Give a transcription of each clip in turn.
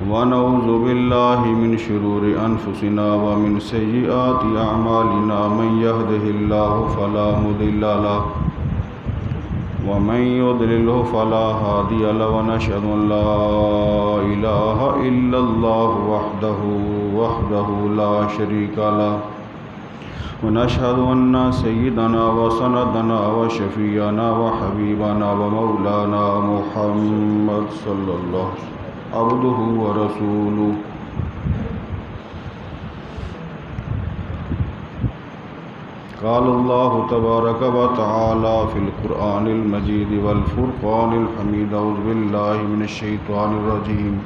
ونعوذ بالله من شرور أنفسنا ومن سيئات أعمالنا من يهده الله فلا مضل له ومن يضلله فلا هادي له ونشهد أن لا إله إلا الله وحده لا شريك له ونشهد أن سيدنا وسندنا وشفيعنا وحبيبنا ومولانا محمد صلى الله عليه وسلم عبده ورسوله قال الله تبارك وتعالى في القرآن المجيد والفرقان الحميد أعوذ بالله من الشيطان الرجيم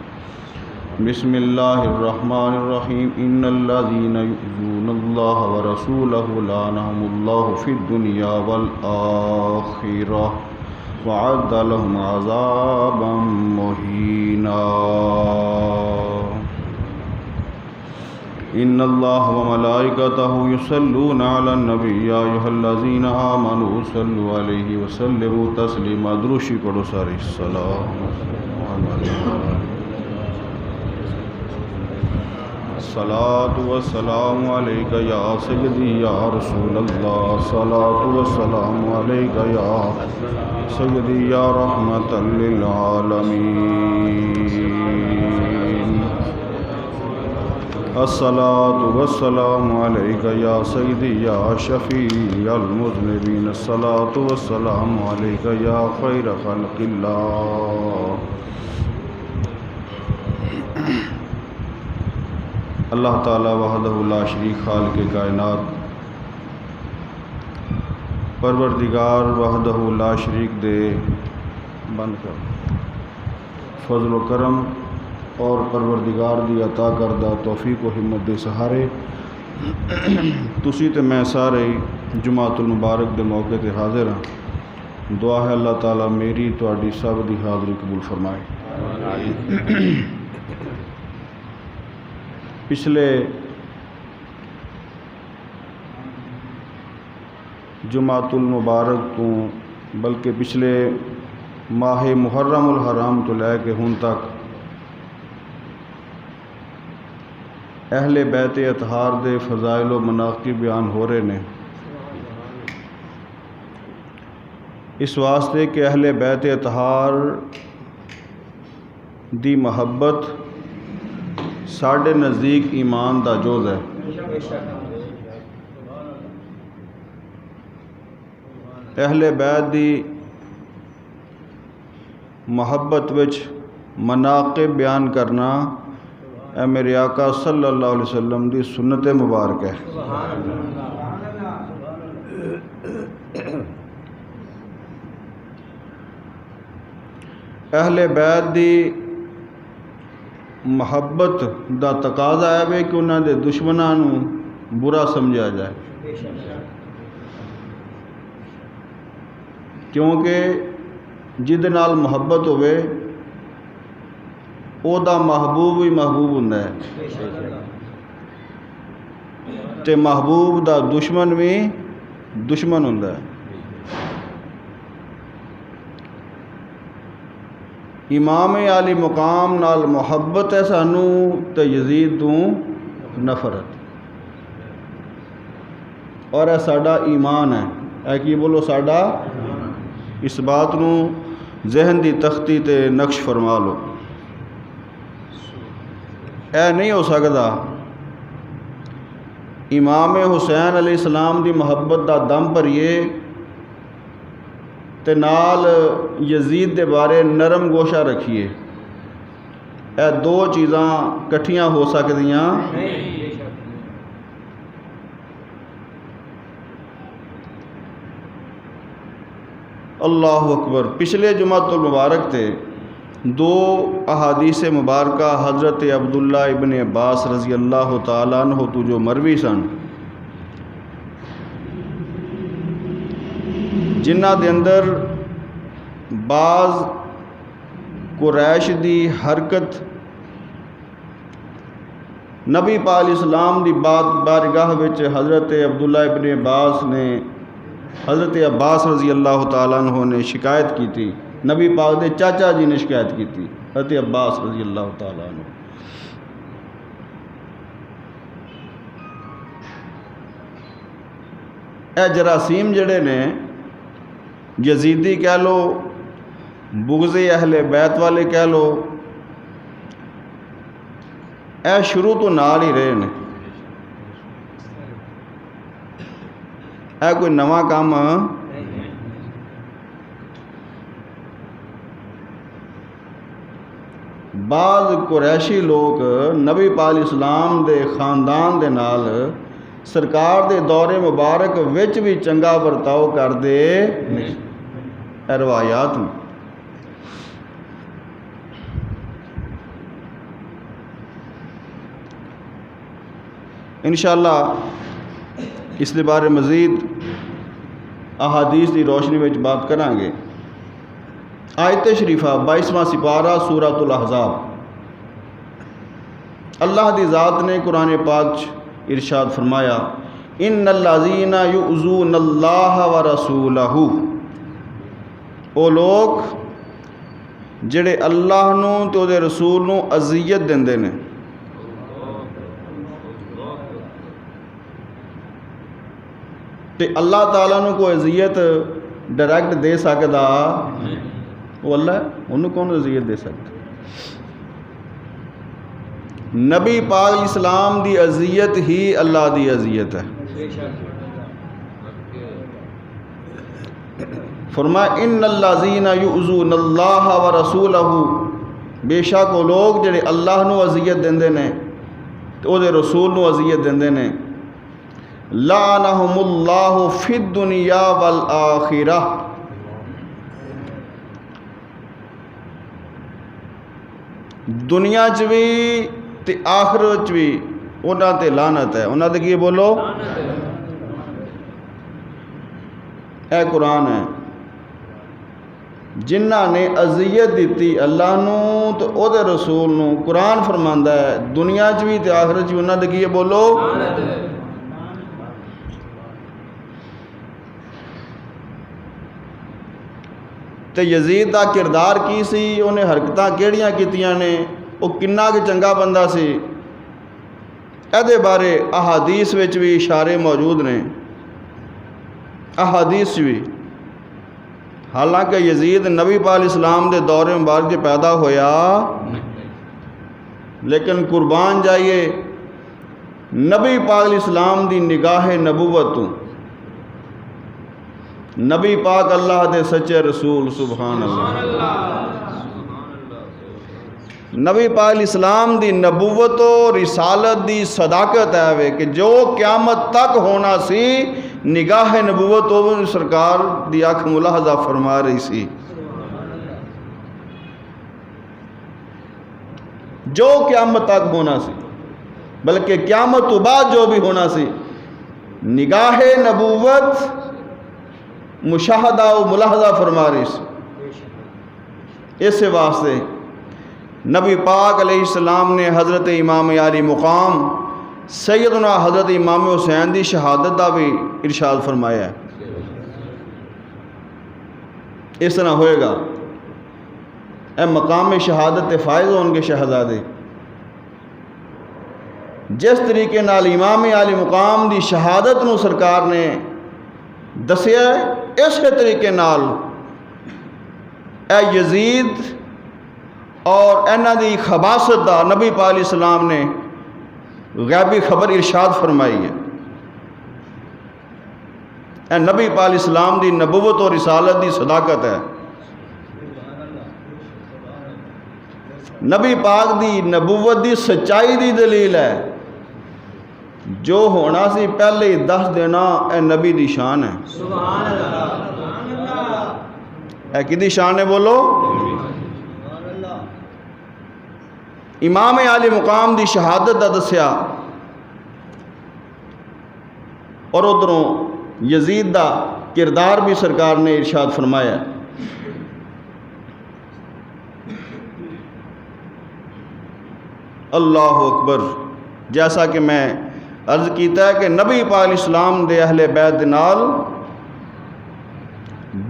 بسم الله الرحمن الرحيم إن الذين يؤذون الله ورسوله لعنهم الله في الدنيا والآخرة وعد لهم عذابا مهينا إن الله وملائكته يصلون على النبي يا أيها الذين آمنوا صلوا عليه وسلموا تسليما دروشی پڑھو سارے السلام الصلاة والسلام عليك يا سيدي يا رسول الله الصلاة والسلام عليك يا سيدي يا رحمة للعالمين الصلاة والسلام عليك يا سيدي يا شفيع المذنبين الصلاة والسلام عليك يا خير خلق الله اللہ تعالیٰ وحدہ لا شریک خالق کائنات پروردگار وحدہ لا شریک دے بند کر فضل و کرم اور پروردگار دی عطا کردہ توفیق و ہمت دے سہارے تسی تے میں سارے جمعۃ المبارک دے موقع تے حاضر ہاں دعا ہے اللہ تعالیٰ میری تہاڈی سب دی حاضری قبول فرمائے پچھلے جمعۃ المبارک تو بلکہ پچھلے ماہ محرم الحرام تو لے کے ہن تک اہل بیت اطہار دے فضائل و مناقب بیان ہو رہے نے اس واسطے کہ اہل بیت اطہار دی محبت ساڈے نزدیک ایمان دا جوز ہے اہل بیت دی محبت وچ مناقب بیان کرنا اے میرے آقا صلی اللہ علیہ وسلم دی سنت مبارک ہے اہل بیت دی محبت دا تقاضا ہے کہ انہاں دے دشمناں نوں برا سمجھا جائے کیونکہ جہدے نال محبت ہوئے او دا محبوب بھی محبوب ہوندا ہے تے محبوب دا دشمن بھی دشمن ہوندا ہے امام عالی مقام نال محبت ہے سانوں تے یزید تو نفرت اور اے ساڈا ایمان ہے اے کی بولو ساڈا اس بات نو ذہن دی تختی تے نقش فرما لو اے نہیں ہو سکدا امام حسین علیہ السلام دی محبت دا دم بھریے تے نال یزید دے بارے نرم گوشہ رکھیے اے دو چیزاں کٹھیاں ہو سکدیاں اللہ اکبر پچھلے جمعۃ المبارک تے دو احادیث مبارکہ حضرت عبداللہ ابن عباس رضی اللہ تعالیٰ عنہ تو جو مروی سن جنہ دے اندر بعض قریش دی حرکت نبی پاک علیہ السلام دی بارگاہ وچ حضرت عبداللہ ابن عباس نے حضرت عباس رضی اللہ تعالیٰ عنہ نے شکایت کی تھی نبی پاک دے چاچا جی نے شکایت کی تھی حضرت عباس رضی اللہ تعالیٰ عنہ اے جراثیم جڑے نے یزیدی کہہ لو، بغض اہل بیت والے کہہ لو، اے شروع تو نال ہی رہے نے، اے کوئی نواں کام بعض قریشی لوگ نبی پاک علیہ السلام دے خاندان دے نال سرکار دے دور مبارک وچ بھی چنگا برتاؤ کر دے اے روایات میں۔ انشاءاللہ اس دے بارے مزید احادیث دی روشنی میں بات کریں گے۔ آیت شریفہ 22واں سپارہ سورۃ الاحزاب، اللہ دی ذات نے قرآن پاک ارشاد فرمایا، ان الذین یؤذون اللہ ورسولہ، او لوگ جڑے اللہ نو تے دے رسول نو اذیت دیندے نے، تے اللہ تعالیٰ نو کوئی اذیت ڈائریکٹ دے سکدا وہ اللہ ہے، انہوں کون اذیت دے سکتا؟ نبی پاک علیہ السلام دی اذیت ہی اللہ دی اذیت ہے۔ فرمایا ان الذین یؤذون اللہ ورسولہ، بے شک وہ لوگ جڑے اللہ نو اذیت دیندے نے تے او دے رسول نو اذیت دیندے نے، لعنہم اللہ فی الدنیا والآخرہ، دنیا چ بھی تے آخرت چ بھی انہاں تے لعنت ہے۔ انہاں تے کی بولو؟ اے قرآن ہے، جنہاں نے اذیت دیتی اللہ نو تے او دے رسول نو، قرآن فرماندا ہے دنیا چ بھی تے آخرت چ بھی انہاں تے کی بولو؟ تے یزید دا کردار کی سی، انہیں حرکتاں کیڑیاں کیتیاں نے، وہ کنہ کہ چنگا بندہ سی، ایدے بارے احادیث وچ بھی اشارے موجود نے، احادیث بھی۔ حالانکہ یزید نبی پاک علیہ السلام دے دور مبارک جو پیدا ہویا، لیکن قربان جائیے نبی پاک علیہ السلام دی نگاہ نبوت تو، نبی پاک اللہ دے سچے رسول، سبحان اللہ، نبی پاک علیہ السلام دی نبوت و رسالت دی صداقت ہے کہ جو قیامت تک ہونا سی، نگاہ نبوت و سرکار دی آنکھ ملاحظہ فرما رہی سی، جو قیامت تک ہونا سی، بلکہ قیامت تو بعد جو بھی ہونا سی، نگاہ نبوت مشاہدہ و ملاحظہ فرما رہی سی۔ اس واسطے نبی پاک علیہ السلام نے حضرت امام عالی مقام سیدنا حضرت امام حسین دی شہادت دا بھی ارشاد فرمایا ہے۔ اس طرح ہوئے گا، اے مقام شہادت تے فائز ہون گے شہزادے، جس طریقے نال امام عالی مقام دی شہادت نو سرکار نے دسیا ہے، اسی طریقے نال اے یزید اور انہاں دی خباثت دا نبی پاک علیہ السلام نے غیبی خبر ارشاد فرمائی ہے۔ اے نبی پاک علیہ السلام دی نبوت اور رسالت دی صداقت ہے، نبی پاک دی نبوت دی سچائی دی دلیل ہے، جو ہونا سی پہلے ہی دس دینا اے نبی دی شان ہے۔ سبحان اللہ، اے کدی شان ہے بولو؟ امام عالی مقام دی شہادت دا دسیا، اور ادھروں یزید دا کردار بھی سرکار نے ارشاد فرمایا۔ اللہ اکبر، جیسا کہ میں عرض کیتا ہے کہ نبی پاک علیہ السلام دے اہل بیت نال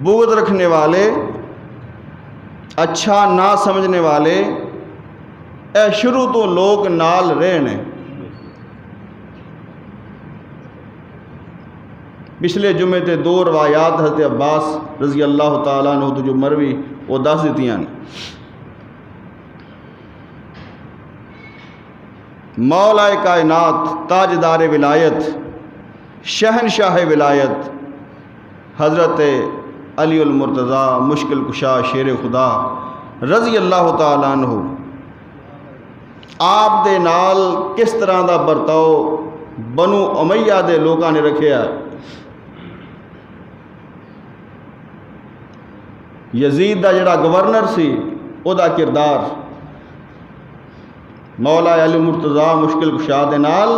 بغض رکھنے والے، اچھا نہ سمجھنے والے، اے شروع تو لوگ نال رہے نے، پچھلے جمعے تے دو روایات حضرت عباس رضی اللہ تعالیٰ عنہ تو جو مروی وہ دس دیتیاں نے۔ مولا کائنات، تاجدار ولایت، شہنشاہ ولایت حضرت علی المرتضیٰ مشکل کشا شیر خدا رضی اللہ تعالیٰ عنہ آپ دے نال کس طرح دا برتاؤ بنو امیہ دے لوکاں نے رکھیا۔ یزید دا جڑا گورنر سی او دا کردار مولا علی مرتضیٰ مشکل کشا دے نال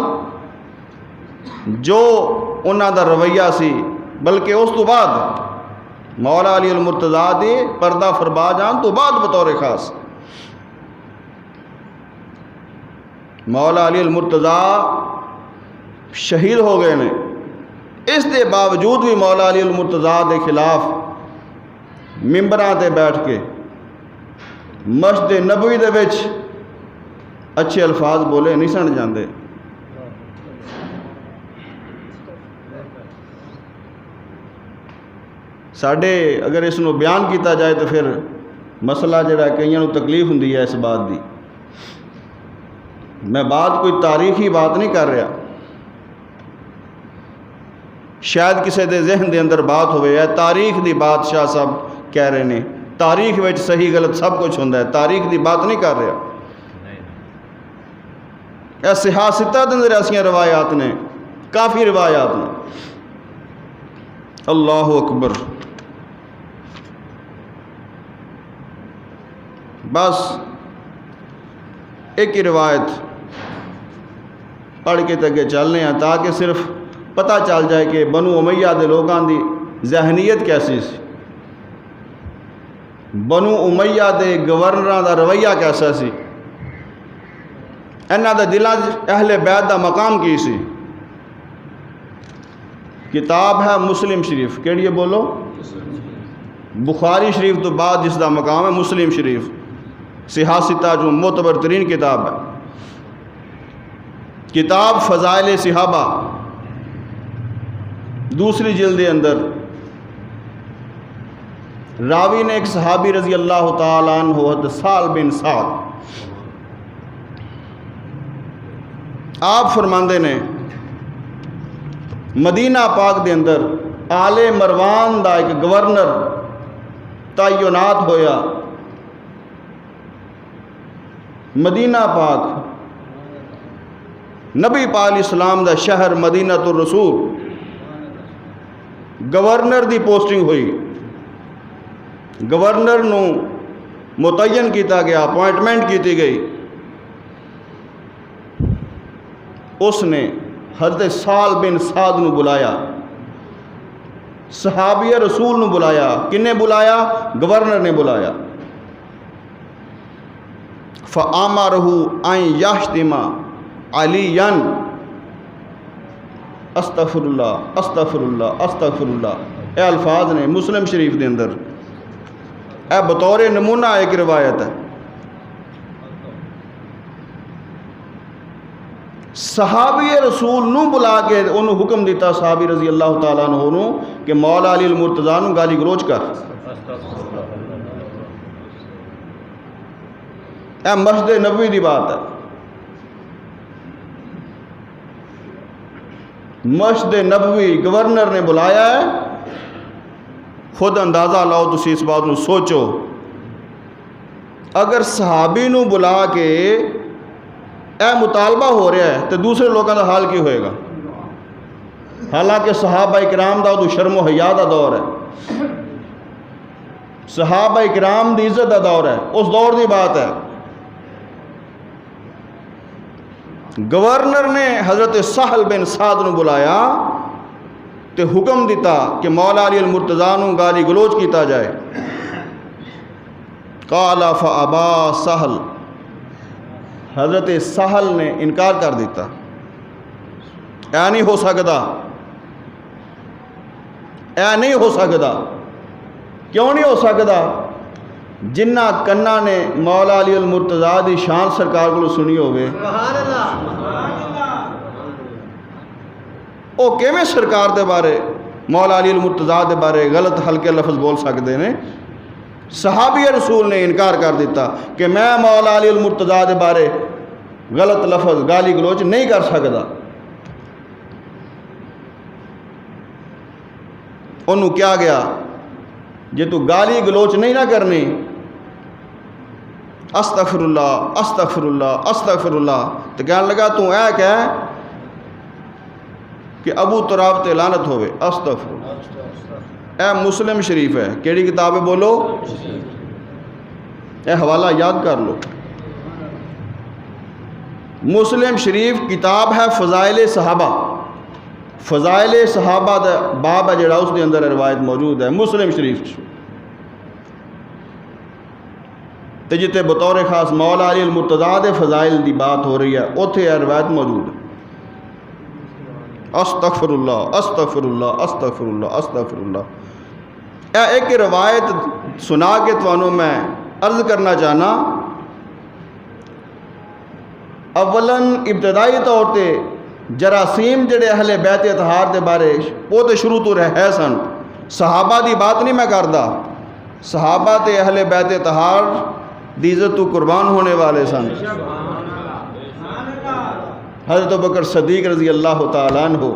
جو انہاں دا رویہ سی، بلکہ اس تو بعد مولا علی المرتضیٰ دی پردہ فرما جان تو بعد بطور خاص مولا علی المرتضیٰ شہید ہو گئے نے، اس دے باوجود بھی مولا علی المرتضیٰ دے خلاف ممبراں تے بیٹھ کے مسجد نبوی دے وچ اچھے الفاظ بولے نہیں سن جاندے۔ ساڈے اگر اس نو بیان کیتا جائے تو پھر مسئلہ جڑا کئیاں نو تکلیف ہوندی ہے اس بات دی۔ میں بات کوئی تاریخی بات نہیں کر رہا، شاید کسی دے ذہن دے اندر بات ہوئے ہے تاریخ دی بات شاہ صاحب کہہ رہے نے، تاریخ وچ صحیح غلط سب کچھ ہوندا ہے، تاریخ دی بات نہیں کر رہا۔ اے صحاح ستہ دے اندر ایسیاں روایات نے، کافی روایات نے۔ اللہ اکبر۔ بس ایک ہی روایت پڑھ کے تگے چلنے ہیں تاکہ صرف پتہ چل جائے کہ بنو امیہ دے لوگاں دی ذہنیت کیسی سی، بنو امیہ دے گورنراں دا رویہ کیسا سی، انہاں دا دلاں اہل بیت دا مقام کی سی۔ کتاب ہے مسلم شریف، کیڑی ہے بولو؟ بخاری شریف تو بعد جس دا مقام ہے مسلم شریف، صحاح ستہ جو معتبر ترین کتاب ہے۔ کتاب فضائل صحابہ دوسری جلد اندر راوی نے ایک صحابی رضی اللہ تعالیٰ عنہ حضرت سہل بن سعد آپ فرماندے نے مدینہ پاک دے اندر آل مروان دا ایک گورنر تعینات ہویا۔ مدینہ پاک نبی پاک علیہ السلام دا شہر مدینہ الرسول، گورنر دی پوسٹنگ ہوئی، گورنر نو متعین کیتا گیا، اپوائنٹمنٹ کیتی گئی۔ اس نے حضرت سہل بن سعد نو بلایا، صحابی رسول نو بلایا۔ کنے بلایا؟ گورنر نے بلایا۔ فَآمَرَهُ أَن يَحْتِمَ عَلِيًّا استغفر اللہ استغفر اللہ استغفر اللہ، اے الفاظ نے مسلم شریف دے اندر، اے بطور نمونہ ایک روایت ہے۔ صحابی رسول نو بلا کے انہوں حکم دیتا صحابی رضی اللہ تعالیٰ عنہ نو کہ مولا علی المرتضیٰ نو گالی گلوچ کر۔ اے مسجد نبوی دی بات ہے، مسجد نبوی گورنر نے بلایا ہے۔ خود اندازہ لاؤ تسی اس بات نو سوچو، اگر صحابی نو بلا کے اے مطالبہ ہو رہا ہے تو دوسرے لوگوں کا حال کی ہوئے گا؟ حالانکہ صحابہ اکرام دا تو شرم و حیا دا دور ہے، صحابہ اکرام دی عزت دا دور ہے، اس دور دی بات ہے۔ گورنر نے حضرت سہل بن سعد نو بلایا تے حکم دیتا کہ مولا علی المرتضیٰ نو گالی گلوچ کیتا جائے۔ قال فابا سہل، حضرت سہل نے انکار کر دیتا، اے نہیں ہو سکتا، اے نہیں ہو سکتا۔ کیوں نہیں ہو سکتا؟ جنہ کنہ نے مولا علی المرتضیٰ دی شان سرکار کو سنی ہوئے، او کیویں سرکار دے بارے مولا علی المرتضیٰ دے بارے غلط ہلکے لفظ بول سکتے ہیں. صحابی رسول نے انکار کر دیتا کہ میں مولا علی المرتضیٰ دے بارے غلط لفظ گالی گلوچ نہیں کر سکتا. انہوں کیا گیا جے تو گالی گلوچ نہیں نہ کرنی استغفر اللہ استغفر اللہ استغفر اللہ تو کہنے لگا تو اے کہہ کہ ابو تراب تے لعنت ہوئے. استغفر اللہ. اے مسلم شریف ہے. کیڑی کتاب ہے بولو؟ اے حوالہ یاد کر لو. مسلم شریف کتاب ہے فضائل صحابہ. فضائل صحابہ دا باب ہے جڑا اس دے اندر روایت موجود ہے مسلم شریف. تے جتے بطور خاص مولا علی المرتضیٰ دے فضائل دی بات ہو رہی ہے اوتھے یہ روایت موجود ہے. استغفر اللہ استغفر اللہ استغفر اللہ استغفر اللہ. ایک روایت سنا کے توانوں میں عرض کرنا چاہنا. اولاً ابتدائی طور تے جراثیم جڑے اہل بیت اطہار دے بارے وہ تے شروع تو رہے سن. صحابہ دی بات نہیں میں کردا. صحابہ تے اہل بیت اطہار دی عزت تو قربان ہونے والے سن. حضرت ابوبکر صدیق رضی اللہ تعالیٰ عنہ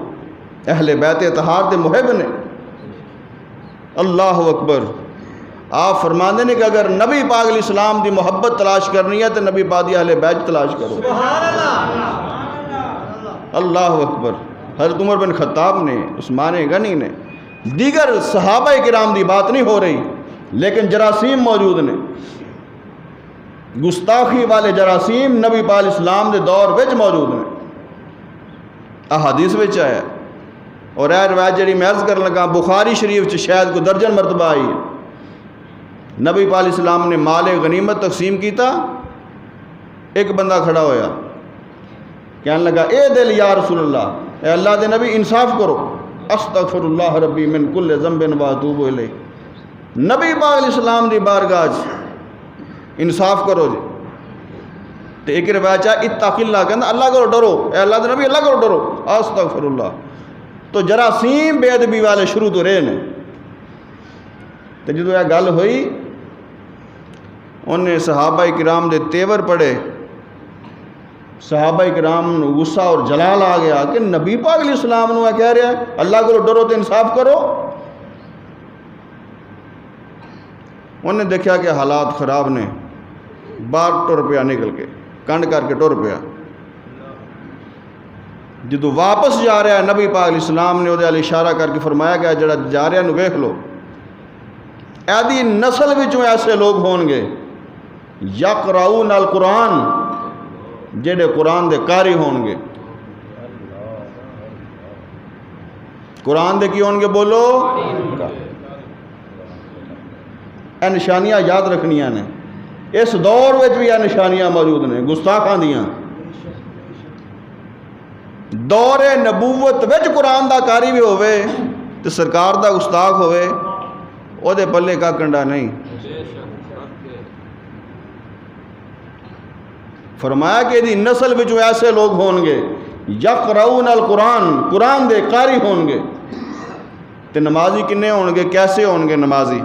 اہل بیت اطہار دے محب نے. اللہ اکبر. آپ فرماندے نے کہ اگر نبی پاک علیہ السلام دی محبت تلاش کرنی ہے تو نبی پاک دی اہل بیت تلاش کرو. اللہ اکبر. حضرت عمر بن خطاب نے عثمان غنی نے دیگر صحابہ کرام دی بات نہیں ہو رہی لیکن جراثیم موجود نے. گستاخی والے جراثیم نبی پاک علیہ السلام دے دور وچ موجود نے. احادیث وچ آیا اور اے روایت جڑی میں عرض کرن لگا بخاری شریف چ شاید کو درجن مرتبہ آئی ہے. نبی پاک علیہ السلام نے مال غنیمت تقسیم کیتا. ایک بندہ کھڑا ہویا کہنے لگا اے دل یا رسول اللہ اے اللہ دے نبی انصاف کرو. استغفر اللہ ربی من کل ذنب و اتوب الیہ. نبی پاک علیہ السلام دی بارگاہ انصاف کرو جی. تو ایک روایت ہے اتق اللہ کہنا اللہ کرو ڈرو. اے اللہ دے نبی اللہ کرو ڈرو. استغفر اللہ. تو جراثیم بے ادبی والے شروع تو رہے نے. تو جدو یہ گل ہوئی انہیں صحابہ کرام دے تیور پڑے. صحابہ کرام غصہ اور جلال آ گیا کہ نبی پاک علیہ السلام نے کہہ رہا ہے اللہ کرو ڈرو تو انصاف کرو. انہیں دیکھا کہ حالات خراب نے. باہر ٹر پیا نکل کے کنڈ کر کے ٹر پیا. جدو واپس جا رہا ہے نبی پاک علیہ السلام نے وہ اشارہ کر کے فرمایا گیا جڑا جا رہا نو ویکھ لو ایدی نسل وچوں ایسے لوگ ہون گے یقرؤون القرآن جڑے قرآن دے قاری ہون گے. قرآن دے کی ہون گے بولو؟ اے نشانیاں یاد رکھنیاں نے. اس دور وچ بھی یہ نشانیاں موجود نے گستاخاں دیاں. دور نبوت وچ قرآن دا قاری بھی ہوئے تو سرکار دا گستاخ ہوئے او دے پلے کا کنڈا نہیں. فرمایا کہ دی نسل وچ ایسے لوگ ہون گے یقرؤون القرآن قرآن دے قاری ہون گے. تے نمازی کنے ہون گے کیسے ہون گے نمازی؟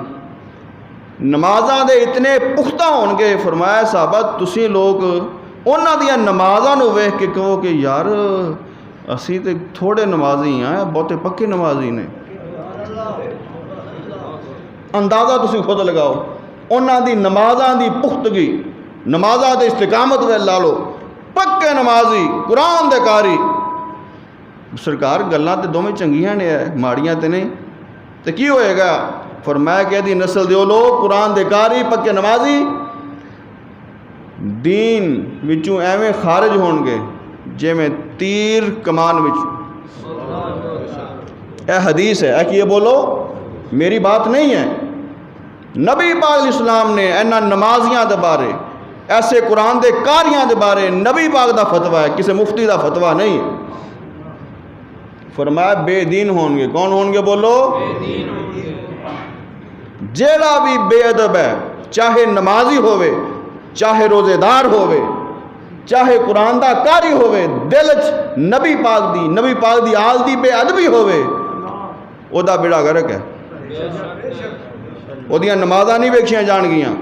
نمازاں دے اتنے پختہ ہون گے. فرمایا صحابہ تسی لوگ انہاں دیاں نمازاں نو ویکھ کے کہو کہ یار اسی تے تھوڑے نمازی ہیں بہتے پکے نمازی نے. اندازہ تسی خود لگاؤ انہاں دی نمازاں دی پختگی نمازاں دے استقامت وے لا لو. پکے نمازی قرآن دے قاری. سرکار گلاں تے دوویں چنگیاں نے ماڑیاں تے نہیں. تے کی ہوئے گا؟ فرمایا کہ دی نسل دے لوگ قرآن دے قاری پکے نمازی دین وچوں ایویں خارج ہون گے جویں تیر کمان وچ. اے حدیث ہے. اے کہ یہ بولو میری بات نہیں ہے. نبی پاک علیہ السلام نے اینا نمازیاں دے بارے ایسے قرآن دے قاریاں دے بارے نبی پاک دا فتویٰ ہے کسی مفتی دا فتویٰ نہیں ہے. فرمایا بے دین ہون گے. کون ہون گے بولو؟ جیڑا بھی بے ادب ہے چاہے نمازی ہوئے چاہے روزے دار ہوئے چاہے قرآن دا قاری ہوئے دل چ نبی پاک دی آل دی بے ادبی ہوئے وہ بیڑا گرک ہے. وہ نمازاں نہیں ویکھیاں جان گیاں,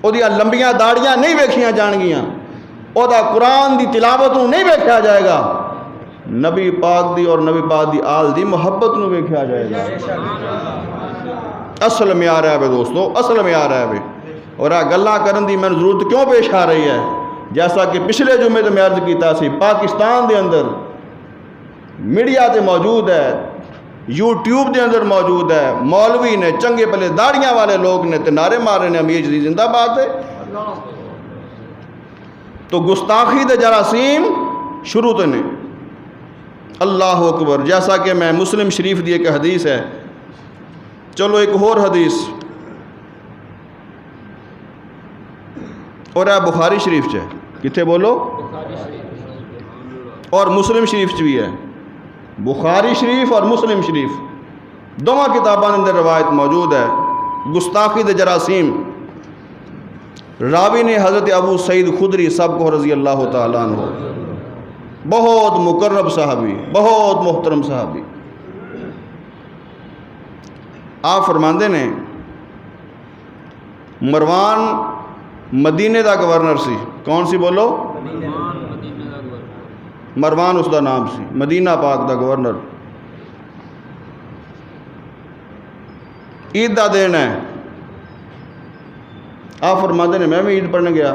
وہ لمبیاں داڑیاں نہیں ویکھیاں جان گیاں, وہ قرآن دی تلاوت نہیں ویکھیا جائے گا, نبی پاک دی اور نبی پاک دی آل دی محبت نو ویکھیا جائے گا. اصل معیار ہے بے دوستو, اصل معیار ہے بے. اور گلاں کرن دی میں ضرورت کیوں پیش آ رہی ہے؟ جیسا کہ پچھلے جمعے تو میں عرض کیتا سی, پاکستان دے اندر میڈیا تے موجود ہے, یوٹیوب دے اندر موجود ہے, مولوی نے چنگے پلے داڑیاں والے لوگ نے تے نعرے مارے نے امیر جدید زندہ باد ہے. تو گستاخی دے جراثیم شروع تو نہیں. اللہ اکبر. جیسا کہ میں مسلم شریف دی ایک حدیث ہے, چلو ایک اور حدیث, اور ہے بخاری شریف چ, کتنے بولو, اور مسلم شریف چ بھی ہے. بخاری شریف اور مسلم شریف دونوں کتابوں کے اندر روایت موجود ہے. گستاخی دے جراثیم, راوی نے حضرت ابو سعید خدری سب کو رضی اللہ تعالیٰ عنہ, بہت مقرب صحابی, بہت محترم صحابی. آپ فرماندے نے مروان مدینے دا گورنر سی. کون سی بولو؟ مروان اس دا نام سی, مدینہ پاک دا گورنر. عید دا دن ہے, آپ فرماتے ہیں میں بھی عید پڑھنے گیا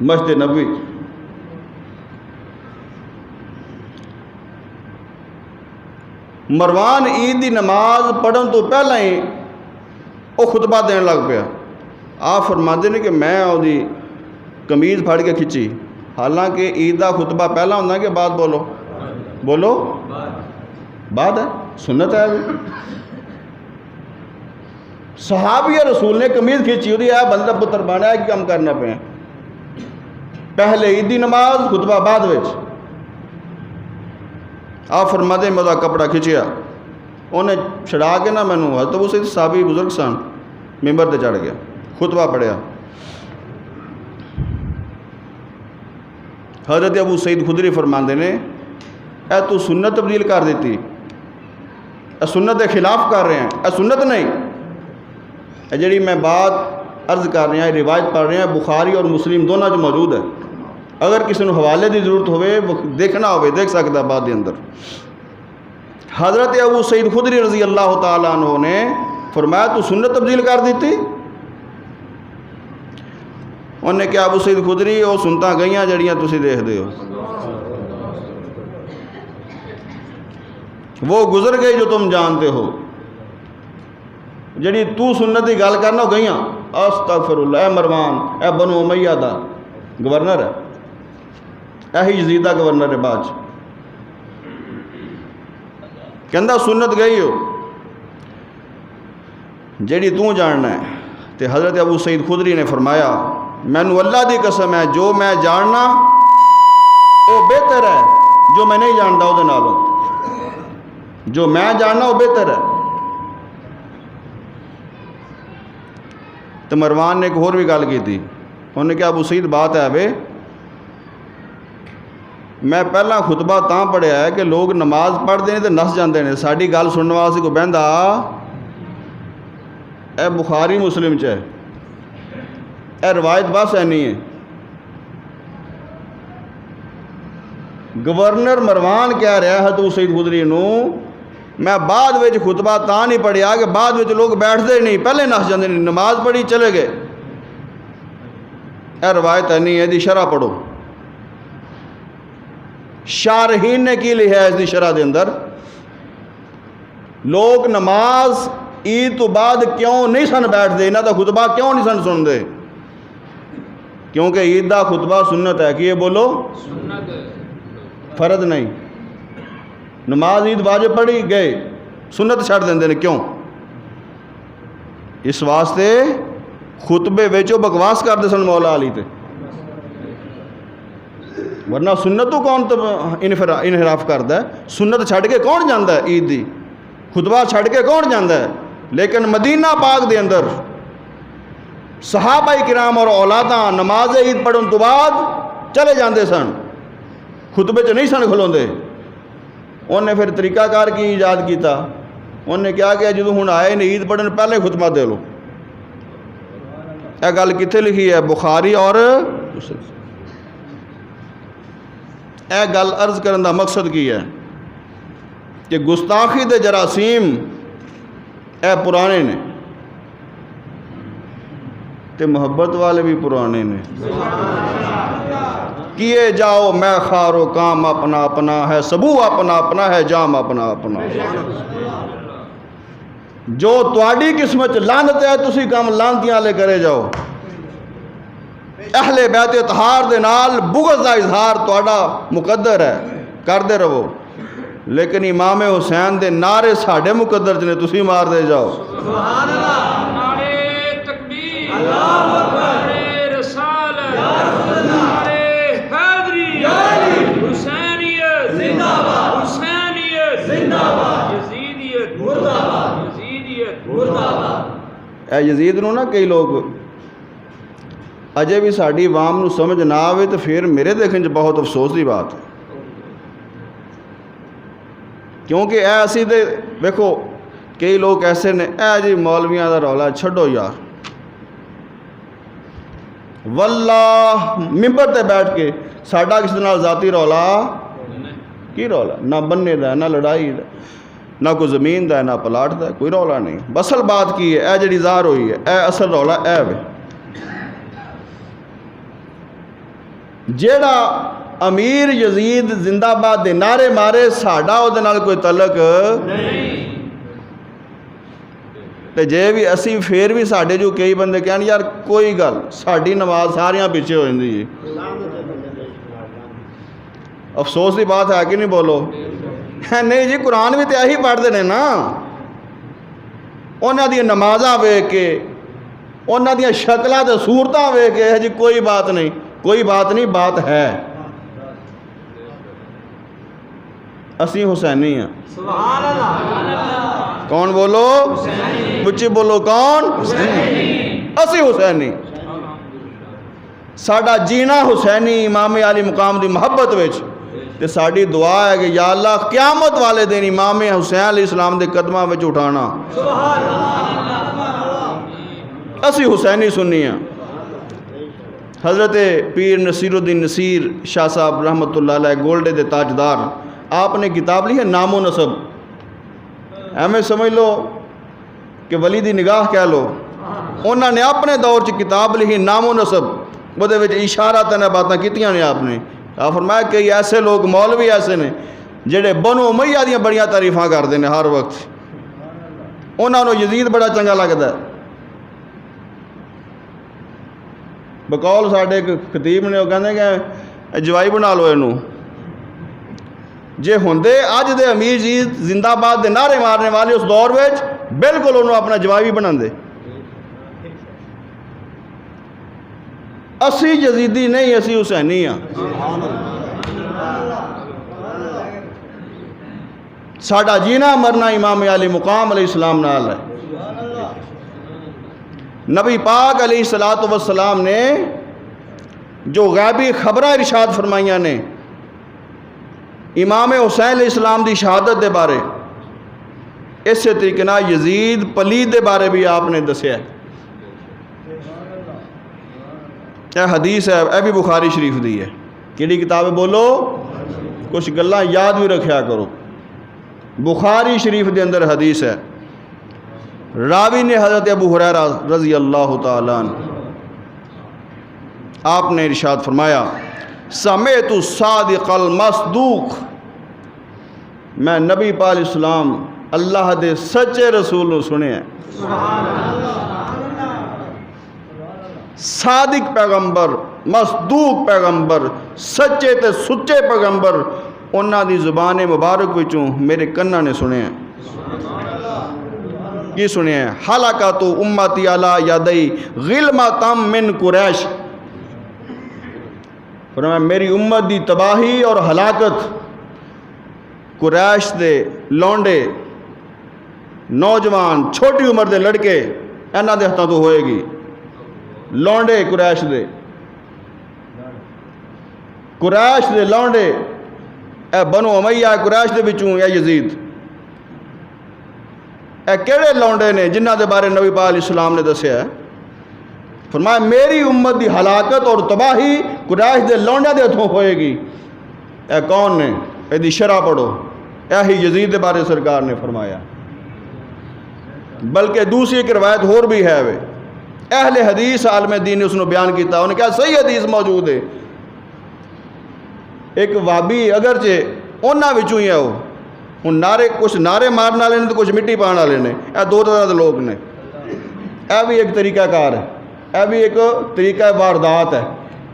مسجد نبوی. مروان عید دی نماز پڑھن تو پہلا ہی وہ خطبہ دین لگ پیا. آپ فرماتے ہیں کہ میں وہ قمیض پھڑ کے کھچی, حالانکہ عید دا خطبہ پہلا ہوتا ہے کہ بعد؟ بولو بولو, بعد ہے, سنت ہے. صحابی رسول نے قمیض کھینچی ہوئی ہے, بندہ پتر بانا ہے کہ کم کرنا پہ, پہلے عید دی نماز خطبہ بعد وچ. آپ فرماتے ہیں میں کپڑا کھچیا, انہیں چھڑا کے نہ مینوں, حضرت ابو سعید صحابی بزرگ سن, ممبر تے چڑھ گیا, خطبہ پڑھیا. حضرت ابو سعید خدری فرماندے نے اے تو سنت تبدیل کر دیتی, اے سنت کے خلاف کر رہے ہیں, اے سنت نہیں. اے جڑی میں بات عرض کر رہے ہیں, روایت پڑھ رہے ہیں, بخاری اور مسلم دونوں جو موجود ہے. اگر کسی نے حوالے دی ضرورت ہوئے دیکھنا ہوئے دیکھ سکتا بعد دے اندر. حضرت ابو سعید خدری رضی اللہ تعالیٰ عنہ نے فرمایا تو سنت تبدیل کر دیتی. انہوں نے کہا ابو سعید خدری وہ سنتا گئیاں جڑیاں تسی دیکھ دے ہو, وہ گزر گئی جو تم جانتے ہو, جڑی تو سنت کی گل کرنا ہو گئیاں. استغفر اللہ. اے مروان, اے بنو امیہ دا گورنر ہے, اے یزید دا گورنر ہے بعد چ, کہندا سنت گئی ہو جڑی تو جاننا ہے. تے حضرت ابو سعید خدری نے فرمایا مینوں اللہ دی قسم ہے جو میں جاننا وہ بہتر ہے جو میں نہیں جانتا وہ نالوں, جو میں جاننا وہ بہتر ہے. تو مروان نے ایک اور بھی گل کی تھی, انہوں نے کہا ابو سعید بات ہے بے, میں پہلا خطبہ تاں پڑھیا ہے کہ لوگ نماز پڑھتے ہیں تو نس جاندے ہیں, ساری گل سننے واسطے کوئی بہندا, اے بخاری مسلم چ ہے, اے روایت بس ہے نہیں ہے. گورنر مروان کہہ رہا ہے حضرت سعید خدری نو میں بعد وچ خطبہ تاں نہیں پڑھیا کہ بعد وچ لوگ بیٹھتے نہیں, پہلے نس جاندے نہیں, نماز پڑھی چلے گئے. اے روایت ہے نہیں ہے, دی شرح پڑھو. شارحین نے کی لکھا ہے اس دی شرح دے اندر, لوگ نماز عید تو بعد کیوں نہیں سن بیٹھتے, انہاں دا خطبہ کیوں نہیں سن سن دے, کیونکہ عید دا خطبہ سنت ہے. کہ یہ بولو فرض نہیں. نماز عید واجب پڑھی گئے, سنت چھڑ دیندے نے, کیوں؟ اس واسطے خطبے وچوں بکواس کرتے سن مولا علی تے, ورنہ سنت تو کون انحراف کرتا ہے, سنت چھڑ کے کون جاندا ہے عید دی, خطبہ چھڑ کے کون جاندا ہے. لیکن مدینہ پاک دے اندر صحابہ کرام اور اولاداں نماز عید پڑھن تو بعد چلے جاندے سن, خطبے چ نہیں سن کھلوندے. انہیں پھر طریقہ کار کی ایجاد کیتا، انہیں کیا کیا جدو ہوں آئے نے عید پڑھن پہلے خطبہ دے لو. یہ گل کتنے لکھی ہے؟ بخاری اور مسلم. یہ گل عرض کرنے کا مقصد کی ہے کہ گستاخی دے جراثیم اے پرانے نے تے محبت والے بھی پرانے نے. کیے جاؤ میں خارو کام اپنا اپنا ہے، سبو اپنا اپنا ہے، جام اپنا اپنا. جو تواڈی قسمت لعنت ہے تسی کام لعنتیاں لے کرے جاؤ. اہل بیت اطہار دے نال بغض دا اظہار تواڈا مقدر ہے، کردے رہو، لیکن امام حسین دے نعرے ساڈے مقدر چ نے، تسی مار دے جاؤ. سبحان اللہ. نعرے تکبیر، اللہ اکبر، نعرے رسالت، نعرے حیدری، حسینیت زندہ باد، حسینیت زندہ باد، یزیدیت مردہ باد، یزیدیت مردہ باد. اے یزید نو نا کئی لوگ اجے بھی ساڈی عوام نو سمجھ نہ آوے تو پھر میرے دیکھن چ بہت افسوس دی بات ہے. کیونکہ اے اسی دے ویکھو کئی لوگ ایسے نے، اے جی مولویاں دا رولا چھڈو یار، واللہ ممبر تے بیٹھ کے ساڈا کسی نال ذاتی رولا کی رولا؟ نہ بننے دا، نہ لڑائی دا، نہ کوئی زمین دا، نہ پلاٹ دا، کوئی رولا نہیں. اصل بات کی ہے؟ اے جڑی ظاہر ہوئی ہے، اے اصل رولا اے وے. جیڑا امیر یزید زندہ باد دے نعرے مارے ساڈا او دے نال کوئی تعلق نہیں. تے جے بھی اسی پھر بھی ساڈے جو کئی بندے کہن یار کوئی گل ساڈی نماز ساریاں پیچھے ہو جاندی ہے. افسوس دی بات ہے کہ نہیں؟ بولو. نہیں جی قرآن بھی تے یہی پڑھتے ہیں نا. انہاں دی نمازاں ویکھ کے، انہاں دی شکلاں تے صورتاں ویکھ کے جی کوئی بات نہیں، کوئی بات نہیں، بات ہے. اسی حسینی ہیں. سبحان اللہ. کون بولو؟ بچی بولو کون؟ اسی حسینی. ساڈا جینا حسینی امام علی مقام دی محبت وچ. تے ساڈی دعا ہے کہ یا اللہ قیامت والے دن امام حسین علیہ السلام دے قدماں وچ اٹھانا. سبحان اللہ. اسی حسینی سنی ہیں. حضرت پیر نصیر الدین نصیر شاہ صاحب رحمۃ اللہ علیہ گولڈے دے تاجدار، آپ نے کتاب لی ہے نام و نسب. ایویں سمجھ لو کہ ولی دی نگاہ کہہ لو. انہوں نے اپنے دور چ کتاب لکھی نام و نسب، وہ اشارہ تن باتاں کیتیاں نے. آپ نے فرمایا کہ ایسے لوگ مولوی ایسے نے جڑے بنو امیہ دیاں بڑیاں تعریفاں کرتے ہیں ہر وقت. انہوں نے یزید بڑا چنگا لگتا ہے. بقول ساڈے خطیب نے وہ کہتے کہ جوائی بنا لو اینو. جے ہوندے اج دے امیر یزید زندہ باد دے نعرے مارنے والے اس دور وچ بالکل انہوں اپنا جوائی بنا دے. اسی یزیدی نہیں، اسی حسینی ہاں. ساڈا جینا مرنا امام علی مقام علیہ السلام نال ہے. نبی پاک علیہ الصلوۃ والسلام نے جو غیبی خبریں ارشاد فرمائیاں نے امام حسین علیہ السلام دی شہادت دے بارے، اسی طریقے نال یزید پلید دے بارے بھی آپ نے دسیا ہے. یہ حدیث ہے، اے بھی بخاری شریف دی ہے. کیڑی کتاب ہے؟ بولو. کچھ گلاں یاد بھی رکھیا کرو. بخاری شریف دے اندر حدیث ہے. راوی نے حضرت ابو ہریرہ رضی اللہ تعالیٰ عنہ، آپ نے ارشاد فرمایا سمعت الصادق المصدوق، میں نبی پاک علیہ السلام اللہ دے سچے رسول نو سنے ہیں. صادق پیغمبر، مصدوق پیغمبر، سچے تے سچے پیغمبر، انہاں دی زبان مبارک وچوں میرے کناں نے سنے ہیں. کی سنے ہیں؟ ہلاکت امتی علی یدی غلمۃ من قریش. فرمایا میری امت دی تباہی اور ہلاکت قریش دے لونڈے، نوجوان، چھوٹی عمر دے لڑکے انہاں دے ہتھاں تو ہوئے گی. لونڈے قریش دے لونڈے اے بنو امیہ قریش دے وچوں اے یزید اے کیڑے لونڈے نے جنہاں دے بارے نبی پاک علیہ السلام نے دسیا ہے؟ فرمایا میری امت دی ہلاکت اور تباہی قریش دے لونڈے دے ہتھوں ہوئے گی۔ اے کون نے؟ اے دی شرح پڑھو، اے ہی یزید دے بارے سرکار نے فرمایا۔ بلکہ دوسری ایک روایت اور بھی ہے، وے اہل حدیث عالم دین نے اس نے بیان کیتا، انہوں نے کہا صحیح حدیث موجود ہے، ایک وابی اگرچہ انہاں وچوں ہی ہے وہ، ہن نعرے کچھ نعرے مارن والے نے تو کچھ مٹی پان والے نے، اے دو طرح دے لوگ نے۔ اے بھی ایک طریقہ کار ہے، اے بھی ایک طریقہ واردات ہے۔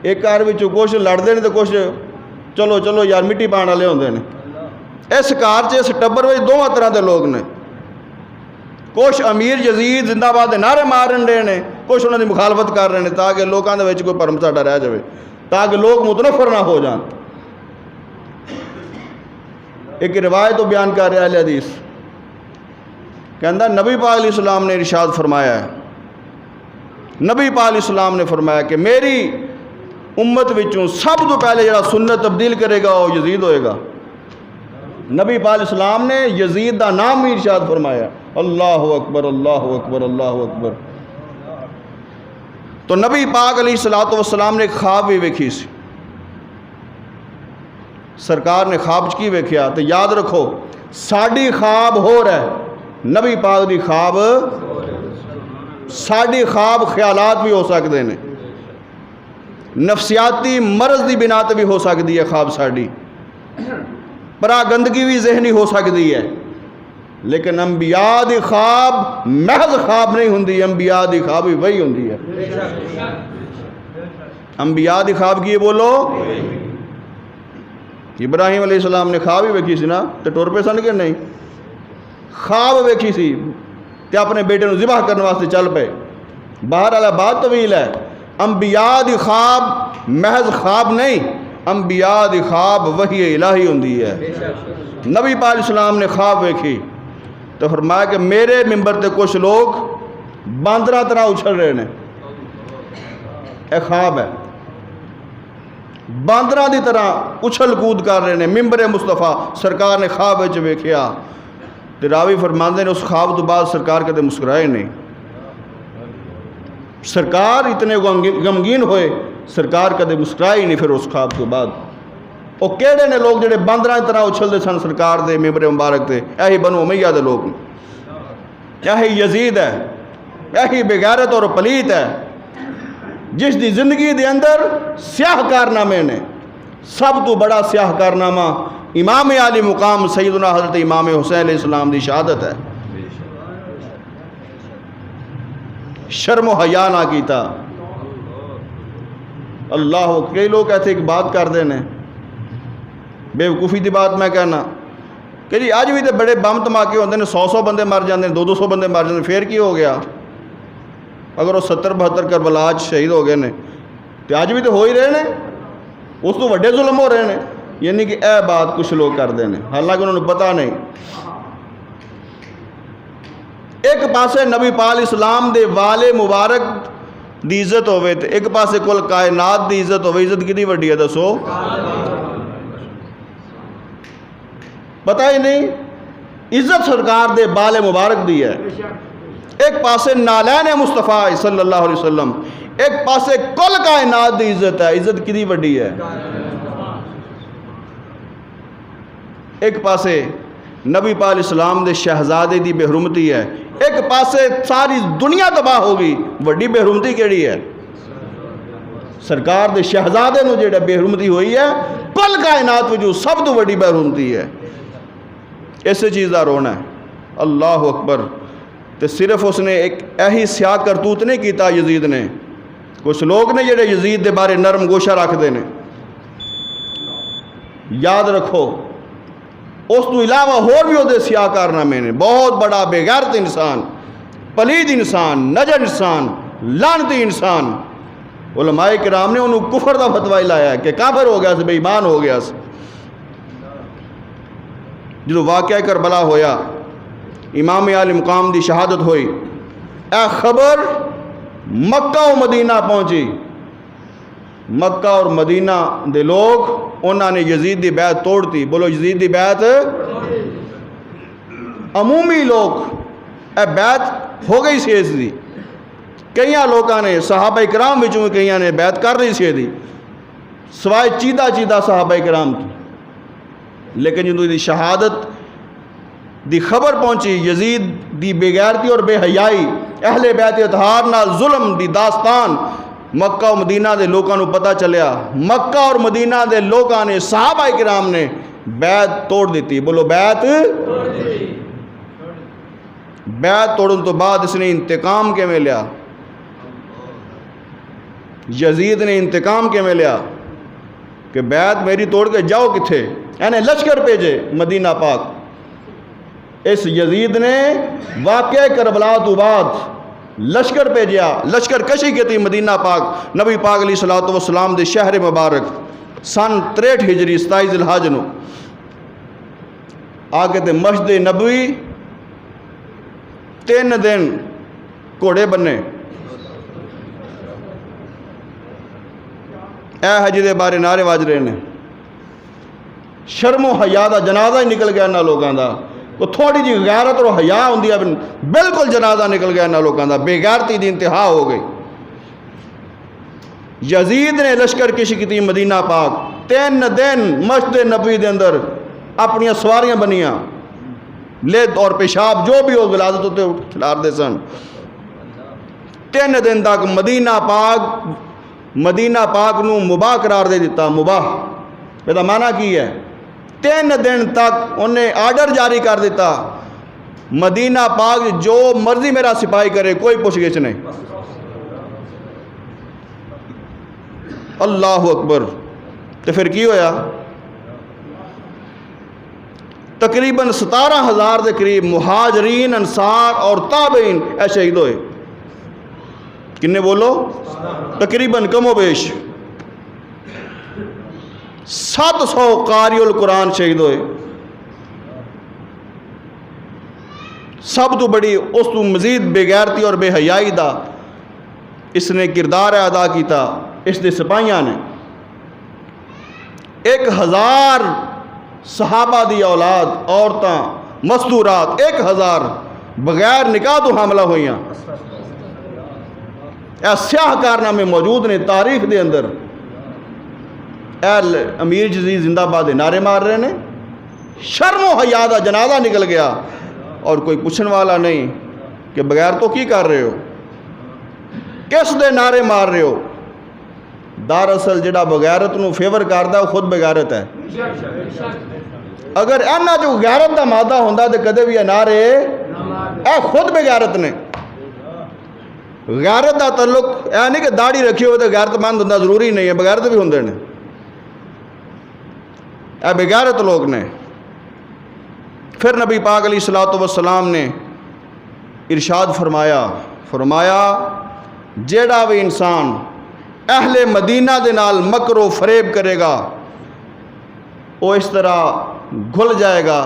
ایک کار وچوں کچھ لڑدے نے تو کچھ چلو چلو یار مٹی پان والے ہوندے نے۔ اس کار چ اس ٹبر وچ دونوں طرح دے لوگ نے، کچھ امیر یزید زندہ باد دے نعرے مارن رہے نے، کچھ انہوں نے مخالفت کر رہے ہیں تاکہ لوگوں دے وچ کوئی بھرم ساڈا رہ جائے، تاکہ لوگ متنفر نہ ہو جان۔ ایک روایت تو بیان کر رہا ہے حدیث، کہندا نبی پاک علیہ السلام نے ارشاد فرمایا ہے، نبی پاک علیہ السلام نے فرمایا کہ میری امت وچوں سب تو پہلے جڑا سنت تبدیل کرے گا وہ یزید ہوئے گا۔ نبی پاک علیہ السلام نے یزید دا نام بھی ارشاد فرمایا، اللہ اکبر اللہ اکبر اللہ اکبر۔ تو نبی پاک علیہ الصلوۃ والسلام نے ایک خواب بھی ویکھی سی، سرکار نے خواب کی ویکھیا، تو یاد رکھو ساڈی خواب ہو رہا ہے، نبی پاک دی خواب، ساڈی خواب خیالات بھی ہو سکتے ہیں، نفسیاتی مرض دی بنا تے بھی ہو سکتی ہے خواب ساڈی، پراگندگی بھی ذہنی ہو سکتی ہے، لیکن انبیاء دی خواب محض خواب نہیں ہوندی، انبیاء دی خواب بھی وہی ہوندی ہے۔ انبیاء دی خواب کی بولو، ابراہیم علیہ السلام نے خواب ہی ویکھی سی نا، تے ٹر پے سن کہ نہیں؟ خواب ویکھی سی تے اپنے بیٹے نو ذبح کرنے واسطے چل پے۔ بہرحال بات طویل ہے، انبیاء دی خواب محض خواب نہیں، انبیاء دی خواب وحی الہی ہوندی ہے۔ نبی پاک علیہ السلام نے خواب ویکھی تو فرمایا کہ میرے ممبر تے کچھ لوگ باندرا طرح اچھل رہے ہیں، اے خواب ہے، باندرا دی طرح اچھل کود کر رہے ہیں، ممبر مصطفیٰ سرکار نے خواب وچ ویکھیا۔ تے راوی فرماندے نے اس خواب تو بعد سرکار کدے مسکرائے نہیں، سرکار اتنے غمگین ہوئے، سرکار کدے مسکرائے نہیں پھر اس خواب تو بعد۔ وہ کیڑے نے لوگ جڑے باندراں طرح اچھلدے سن سرکار دے ممبر مبارک تے؟ ایہی بنو امیہ دے لوگ، ایہی یزید ہے، ایہی بغیرت اور پلیت ہے، جس دی زندگی دے اندر سیاہ کارنامے نے۔ سب تو بڑا سیاہ کارنامہ امام عالی مقام سیدنا حضرت امام حسین علیہ السلام دی شہادت ہے۔ شرم و حیا نہ کیتا۔ اللہ، کئی لوگ ایسے ایک بات کر دینے، بے وقوفی دی بات میں کہنا کہ جی اج بھی تو بڑے بم دھماکے ہوندے نے، 100 بندے مر جاندے، 200 بندے مر جاندے، پھر کی ہو گیا؟ اگر وہ 70-72 کربلا شہید ہو گئے نے تو اج بھی تو ہو ہی رہے نے، اس تو وڈے ظلم ہو رہے ہیں، یعنی کہ اے بات کچھ لوگ کرتے ہیں حالانکہ انہوں نے پتہ نہیں۔ ایک پاسے نبی پاک علیہ السلام دے والے مبارک دی عزت ہوئے تے ایک پاسے کل کائنات دی عزت ہوئے، عزت کتنی وڈی ہے دسو؟ پتہ ہی نہیں، عزت سرکار دے بال مبارک دی ہے۔ ایک پاسے نالین مصطفیٰ صلی اللہ علیہ وسلم، ایک پاسے کل کائنات دی عزت ہے، عزت کتنی وڈی ہے۔ ایک پاسے نبی پاک علیہ السلام دے شہزادے دی بے حرمتی ہے، ایک پاسے ساری دنیا تباہ ہوگی، وڈی بے حرمتی کیڑی ہے؟ سرکار دے شہزادے نو جڑا بے حرمتی ہوئی ہے، کل کائنات وچوں سب تو وڈی بے حرمتی ہے۔ ایسے چیز دا رونا ہے۔ اللہ اکبر۔ تے صرف اس نے ایک ایہی سیاہ کرتوت نہیں کیتا یزید نے، کچھ لوگ نے جڑے یزید دے بارے نرم گوشہ رکھ دینے۔ یاد رکھو اس تو علاوہ اور بھی وہ سیاہ کارنامے نے، بہت بڑا بے غیرت انسان، پلید انسان، نجر انسان، لعنتی انسان۔ علماء کرام نے انہوں کفر دا فتوی لایا ہے کہ کافر ہو گیا، بے ایمان ہو گیا۔ جو واقعہ کربلا ہویا، امام عالی مقام دی شہادت ہوئی، اے خبر مکہ و مدینہ پہنچی، مکہ اور مدینہ دے لوگ انہوں نے یزید دی بیعت توڑتی. بولو یزید دی بیعت. عمومی لوگ اے بیعت ہو گئی سی اس دی. کئی لوگوں نے صحابہ کرام وچوں کئی نے بیعت کر رہی سی دی سوائے چیدہ صحابہ کرام تو. لیکن جدوں دی شہادت دی خبر پہنچی یزید دی بے غیرتی اور بے حیائی اہل بیت اطہار نال ظلم دی داستان مکہ و مدینہ دے لوگوں پتہ چلیا. مکہ اور مدینہ دے لوگوں نے صحابہ کرام نے بیعت توڑ دیتی. بولو بیعت. بیعت توڑن تو بعد اس نے انتقام کے میں لیا. یزید نے انتقام کے میں لیا کہ بیعت میری توڑ کے جاؤ کتھے. یعنی لشکر بھیجے مدینہ پاک. اس یزید نے واقعہ کربلا تو بعد لشکر بھیجیا. لشکر کشی کی تھی مدینہ پاک نبی پاک علیہ الصلوۃ والسلام دے شہر مبارک سن 63 ہجری 27 ذی الحج نو آگے تے مسجد نبوی 3 دن گھوڑے بننے. اے حج دے بارے نعرے واج رہے نے. شرم و حیا دا جنازہ ہی نکل گیا انہاں لوگاں دا. کو تھوڑی جی غیرت اور حیا ہوندی ہے بالکل جنازہ نکل گیا انہاں لوگاں دا. بے غیرتی دی انتہا ہو گئی. یزید نے لشکر کشی کی مدینہ پاک 3 دن مسجد نبوی دے اندر اپنی سواریاں بنیاں لید اور پیشاب جو بھی ہو غلاظت ہوتے کھلار دے سن. 3 دن تک مدینہ پاک نو مباح قرار دے دیتا. مباح یہ معنی کی ہے 3 دن تک انہیں آرڈر جاری کر دیتا مدینہ پاک جو مرضی میرا سپاہی کرے کوئی پوچھ گچھ نہیں. اللہ اکبر. تو پھر کی ہویا تقریباً 17,000 دے قریب مہاجرین انصار اور تابعین اے شہید ہوئے. کنے بولو تقریباً کم و بیش 700 قاری القرآن شہید ہوئے. سب تو بڑی اس تو مزید بے غیرتی اور بے حیائی دا اس نے کردار ادا کیتا اس دے سپاہیاں نے. 1000 صحابہ دی اولاد عورتاں مستورات 1000 بغیر نکاح تو حاملہ ہوئیاں. اے سیاہ کارنامے موجود نے تاریخ دے اندر. اے امیر یزید زندہ باد نعرے مار رہے نے. شرم و حیا دا جنازہ نکل گیا اور کوئی پوچھن والا نہیں کہ بغیر تو کی کر رہے ہو کس دے نعرے مار رہے ہو. دراصل جڑا بغیرت نو فیور کردا وہ خود بغیرت ہے. اگر اینا جو غیرت دا مادہ ہوندا تے کدے بھی نعرے اے خود بغیرت نے. غیرت دا تعلق اے نہیں کہ داڑھی رکھی ہوئے تے غیرت مند ہوندا ضروری نہیں ہے. بغیرت بھی ہوندے نے. اے بغیرت لوگ نے. پھر نبی پاک علیہ الصلوۃ والسلام نے ارشاد فرمایا جیڑا بھی انسان اہل مدینہ دے نال مکر و فریب کرے گا وہ اس طرح گھل جائے گا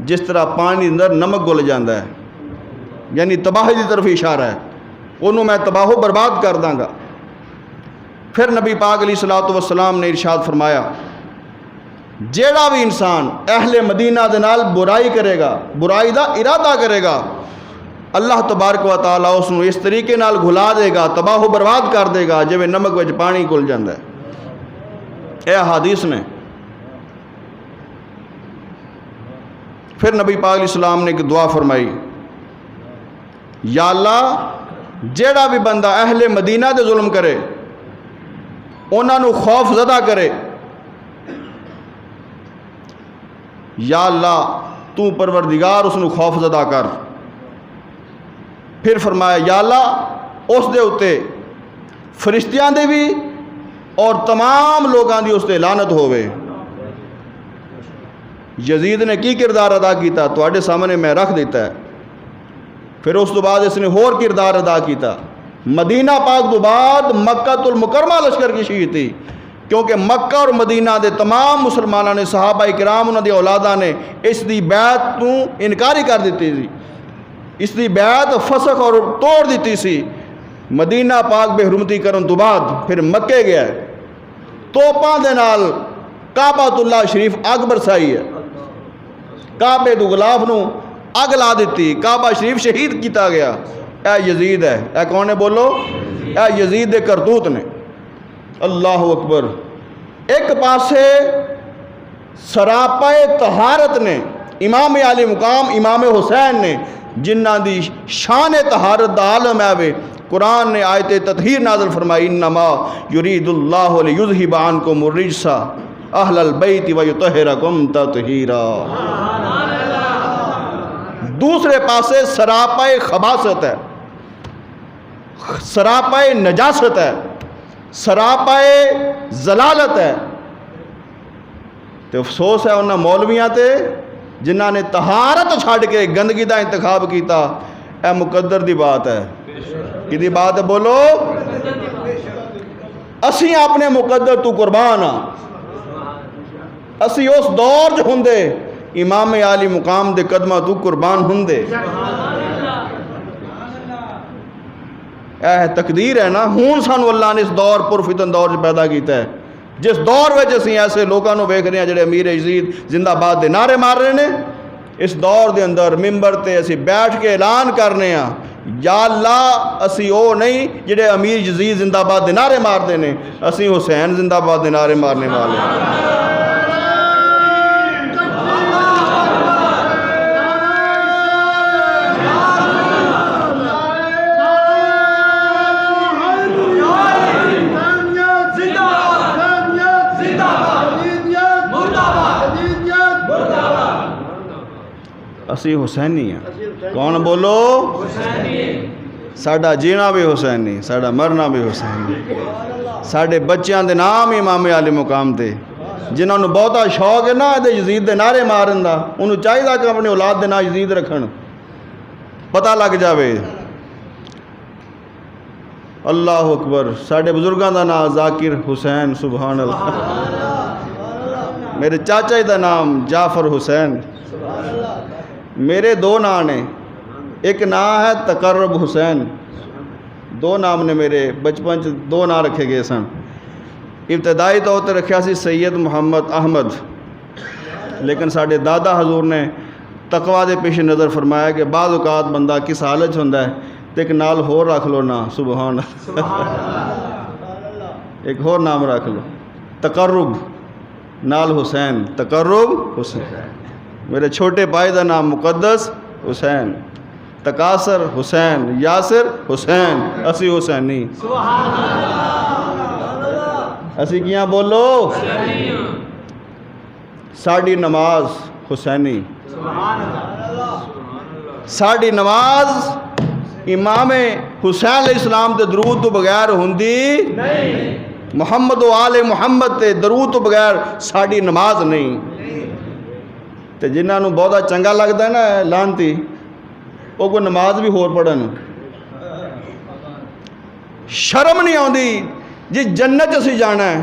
جس طرح پانی اندر نمک گھل جاندہ ہے. یعنی تباہی دی طرف اشارہ ہے. انہوں میں تباہ و برباد کر داں گا. پھر نبی پاک علیہ الصلوۃ والسلام نے ارشاد فرمایا جیڑا بھی انسان اہل مدینہ دے نال برائی کرے گا برائی دا ارادہ کرے گا اللہ تبارک و تعالیٰ اس نو اس طریقے نال گھلا دے گا تباہ و برباد کر دے گا جویں نمک وچ پانی گھل جاندہ ہے. اے حدیث نے. پھر نبی پاک علیہ السلام نے ایک دعا فرمائی یا اللہ جیڑا بھی بندہ اہل مدینہ دے ظلم کرے انہاں نو خوف زدہ کرے یا اللہ تو پروردگار اس نو خوف زدہ کر. پھر فرمایا یا اللہ اس دے اتے فرشتیاں دے بھی اور تمام لوگاں دی اس دے لعنت ہوئے. یزید نے کی کردار ادا کیتا تواڈے سامنے میں رکھ دیتا ہے. پھر اس تو بعد اس نے اور کردار ادا کیتا. مدینہ پاک تو بعد مکہ المکرمہ لشکر کشی تھی کیونکہ مکہ اور مدینہ دے تمام مسلمانوں نے صحابہ کرام انہاں دی اولاداں نے اس دی بیعت تو انکاری کر دیتی تھی. اس دی بیعت فسخ اور توڑ دیتی سی. مدینہ پاک بے حرمتی کرن تو بعد پھر مکے گیا ہے. توپاں دے نال کعبۃ اللہ شریف اگ برسائی ہے، کعبے دو غلاف نو اگ لا دیتی، کعبہ شریف شہید کیتا گیا۔ اے یزید ہے، اے کون ہے بولو؟ اے یزید دے کرتوت نے۔ اللہ اکبر۔ ایک پاسے سراپائے طہارت نے امام علی مقام امام حسین نے، جنہ دی شان طہارت دا عالم ہے۔ قرآن نے آیت تطہیر نازل فرمائی، انما یرید اللہ لیذہب عنکم الرجس اہل البیت ویطہرکم تطہیرا۔ دوسرے پاسے سراپائے خباثت ہے، سراپائے نجاست ہے، سراپائے ضلالت ہے۔ تو افسوس ہے انہاں مولویاں تے جنہاں نے طہارت چھاڑ کے گندگی دا انتخاب کیتا۔ اے مقدر دی بات ہے، کی دی بات ہے بولو؟ اسی اپنے مقدر تو قربان ہاں، اسی اس دور جو ہندے امام علی مقام دے قدمہ تو قربان ہندے۔ اے تقدیر ہے نا، ہون سانو اللہ نے اس دور پر فتن دور پیدا کیتا ہے، جس دور میں اسی ایسے لوگوں کو ویکھ رہے ہیں جڑے امیر یزید زندہ باد دے نعرے مار رہے ہیں۔ اس دور دے اندر ممبر تے اسی بیٹھ کے اعلان کرنے ہیں، یا اللہ اسی او نہیں جڑے امیر یزید زندہ باد دے نعرے مار دے نے، اسی حسین زندہ باد دے نعرے مارنے والے ہیں۔ اسی حسینی ہیں۔ کون بولو؟ ساڈا جینا بھی حسینی، ساڈا مرنا بھی حسینی۔ ساڈے بچیاں دے نام امام علی مقام تے، جنہوں نے بہتا شوق ہے نا دے یزید دے نعرے مارن دا، انہوں چاہیے کہ اپنی اولاد دے نا یزید رکھن، پتہ لگ جاوے۔ اللہ اکبر۔ ساڈے بزرگاں دا نام ذاکر حسین، سبحان اللہ۔ میرے چاچا دا نام جعفر حسین۔ میرے دو نام نے، ایک نام ہے تقرب حسین، دو نام نے میرے بچپن دو نام رکھے گئے سن۔ ابتدائی طور تے رکھیا سی سید محمد احمد، لیکن ساڈے دادا حضور نے تقوی دے پیش نظر فرمایا کہ بعض اوقات بندہ کس حالت ہوندا ہے تے ایک نال ہور رکھ لو نا، سبحان اللہ، ایک ہور نام رکھ لو، تقرب نال حسین، تقرب حسین۔ میرے چھوٹے بھائی دا نام مقدس حسین، تقاصر حسین، یاسر حسین، اسی حسینی۔ اسی کیاں بولو؟ ساڑی نماز حسینی، ساڑی نماز امام حسین علیہ السلام تے درود تو بغیر ہوندی محمد و آل محمد تے درود تو بغیر ساڑی نماز نہیں۔ تے جنہاں نو بہت چنگا لگتا ہے نا لانتی، وہ کوئی نماز بھی ہور پڑھن، شرم نہیں آتی۔ جس جنت اسی جانا ہے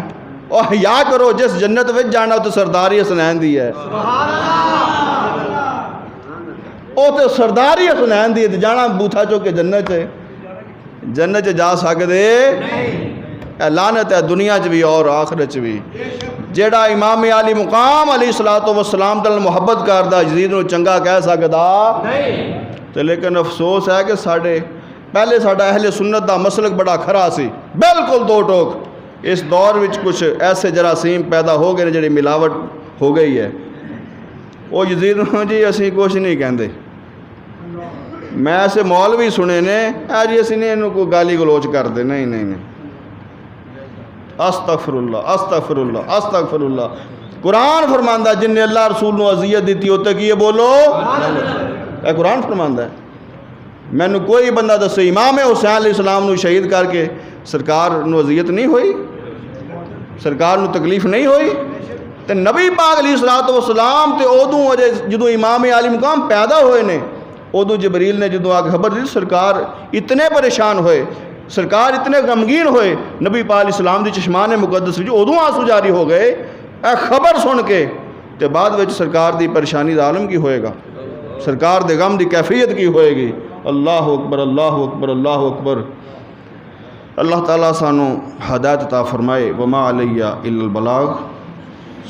اور حیا کرو، جس جنت وچ جانا تو سرداری حسنین دی ہے، وہ تو سرداری حسنین دی ہے، جانا بوتھا چو کے جنت ہے، جنت جا سکتے لعنت ہے دنیا چ بھی اور آخرت چ بھی۔ جیڑا امام علی مقام علیہ الصلوۃ والسلام دل محبت کردا یزید نو چنگا کہہ سکدا نہیں۔ تو لیکن افسوس ہے کہ پہلے ساڈا اہل سنت دا مسلک بڑا کھرا سی، بالکل دو ٹوک۔ اس دور وچ کچھ ایسے جراثیم پیدا ہو گئے جڑی ملاوٹ ہو گئی ہے۔ وہ یزید نو جی اسی کچھ نہیں کہندے۔ میں ایسے مولوی سنے نے جی اسی نے انہوں کو گالی گلوچ کر دے، نہیں نہیں نہیں، استغفر اللہ استغفر اللہ استغفر اللہ۔ قرآن فرماندہ جن نے اللہ رسول نو اذیت دیتی ہوتا کہ یہ بولو، اے قرآن فرماندہ ہے۔ میں نے کوئی بندہ دسو امام حسین علیہ السلام نو شہید کر کے سرکار نو اذیت نہیں ہوئی، سرکار نو تکلیف نہیں ہوئی؟ تے نبی پاک علیہ السلام تے ادوں جدو امام علی مقام پیدا ہوئے نے، ادو جبریل نے جدو آ کے خبر دی سرکار اتنے پریشان ہوئے، سرکار اتنے غمگین ہوئے، نبی پاک علیہ السلام دی چشمان مقدس وچ ادوں آنسو جاری ہو گئے اے خبر سن کے۔ تے بعد وچ سرکار دی پریشانی دا عالم کی ہوئے گا، سرکار دے غم دی کیفیت کی ہوئے گی۔ اللہ اکبر اللہ اکبر اللہ اکبر۔ اللہ تعالیٰ سانو ہدایت عطا فرمائے. وما علیہ الا البلاغ.